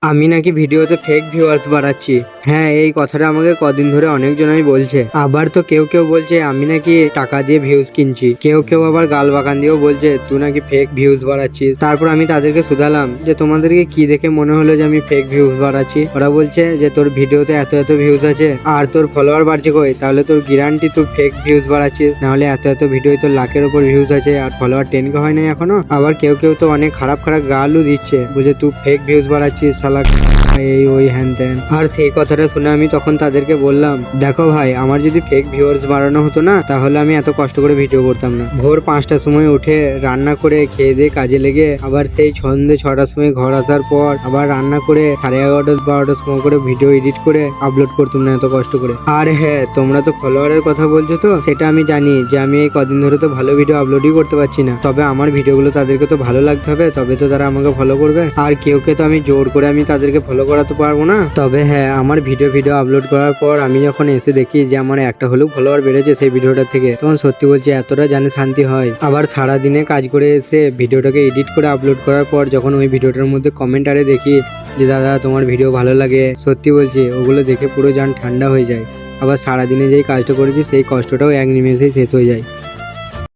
আমি নাকি ভিডিওতে ফেক ভিউয়ার্স বাড়াচ্ছি। হ্যাঁ, এই কথাটা আমাকে কদিন ধরে অনেকজনই বলছে। আবার তো কেউ কেউ বলছে আমি নাকি টাকা দিয়ে ভিউজ কিনছি, কেউ কেউ আবার গাল বাগান দিয়েও বলছে তুই নাকি ফেক ভিউজ বাড়াচ্ছিস। তারপর আমি তাদেরকে শুধালাম যে তোমাদেরকে কি দেখে মনে হলো যে আমি ফেক ভিউজ বাড়াচ্ছি। ওরা বলছে যে তোর ভিডিওতে এত এত ভিউজ আছে আর তোর ফলোয়ার বাড়ছে কই, তাহলে তোর গ্যারান্টি তুই ফেক ভিউজ বাড়াচ্ছিস, নাহলে এত এত ভিডিও তোর লাখের উপর ভিউজ আছে আর ফলোয়ার 10K হয় নাই এখনো। আবার কেউ কেউ তো অনেক খারাপ খারাপ গালও দিচ্ছে, বলছে তুই ফেক ভিউজ বাড়াচ্ছিস শালা, এই ওই হ্যান ত্যান। আর সেই কথাটা শুনে আমি তখন তাদেরকে বললাম, দেখো ভাই, আমার যদি ফেক ভিউয়ার্স বাড়ানো হতো না তাহলে আমি এত কষ্ট করে ভিডিও করতাম না। ভোর 5টার সময় উঠে রান্না করে খেয়ে দিয়ে কাজে লেগে আবার সেই সন্ধ্যে 6টার সময় ঘর আসার পর আবার রান্না করে 11:30-12টার সময় করে ভিডিও এডিট করে আপলোড করতাম না এত কষ্ট করে। আর হ্যাঁ, তোমরা তো ফলোয়ারের কথা বলছো, তো সেটা আমি জানি যে আমি এই কদিন ধরে তো ভালো ভিডিও আপলোডই করতে পারছি না, তবে আমার ভিডিওগুলো তাদেরকে তো ভালো লাগতে হবে, তবে তো তারা আমাকে ফলো করবে। আর কেউ তো আমি জোর করে আমি তাদেরকে ফলো করাতে পারবো না। তবে হ্যাঁ, আমার ভিডিও আপলোড করার পর আমি যখন এসে দেখি যে আমার একটা হলেও ফলোয়ার বেড়েছে সেই ভিডিওটা থেকে, তখন সত্যি বলছি এতটা জানে শান্তি হয়। আবার সারাদিনে কাজ করে এসে ভিডিওটাকে এডিট করে আপলোড করার পর যখন ওই ভিডিওটার মধ্যে কমেন্ট আরে দেখি যে দাদা তোমার ভিডিও ভালো লাগে, সত্যি বলছি ওগুলো দেখে পুরো জান ঠান্ডা হয়ে যায়। আবার সারাদিনে যেই কাজটা করেছি সেই কষ্টটাও এক নিমেষেই শেষ হয়ে যায়।